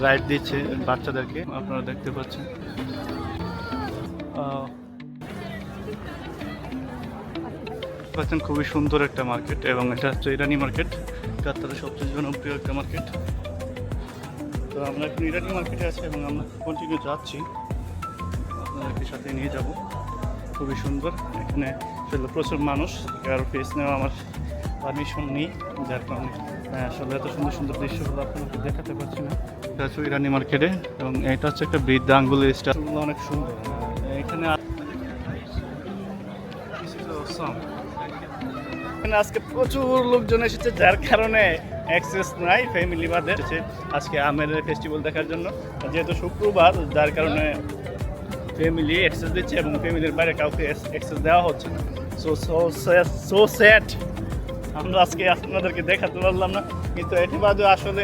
Ride দিচ্ছে বাচ্চাদেরকে, আপনারা দেখতে পাচ্ছেন। খুবই সুন্দর একটা মার্কেট, এবং এটা হচ্ছে ইরানি মার্কেট, কাতারের সবচেয়ে জনপ্রিয় একটা মার্কেট। তো আমরা এখন ইরানি মার্কেটে আছি এবং আমরা কন্টিনিউ যাচ্ছি, আপনাদেরকে সাথে নিয়ে যাব। খুবই সুন্দর, এখানে প্রচুর মানুষ, কারো ফেস নেওয়া আমার পারমিশন নেই, যার কারণে আসলে এত সুন্দর সুন্দর দৃশ্যগুলো আপনাদেরকে দেখাতে পারছি না। এটা হচ্ছে ইরানি মার্কেটে, এবং এটা হচ্ছে একটা বৃদ্ধ আঙ্গুলের স্টাইলগুলো অনেক সুন্দর। এখানে আজকে প্রচুর লোকজন এসেছে, যার কারণে অ্যাক্সেস নাই ফ্যামিলি বাদে এসেছে আজকে আমের ফেস্টিভ্যাল দেখার জন্য। যেহেতু শুক্রবার, যার কারণে ফ্যামিলি অ্যাক্সেস দিচ্ছে এবং ফ্যামিলির বাইরে কাউকে অ্যাক্সেস দেওয়া হচ্ছে না। সো স্যাড, আমরা আজকে আপনাদেরকে দেখাতে পারলাম না, কিন্তু এটি বাদে আসলে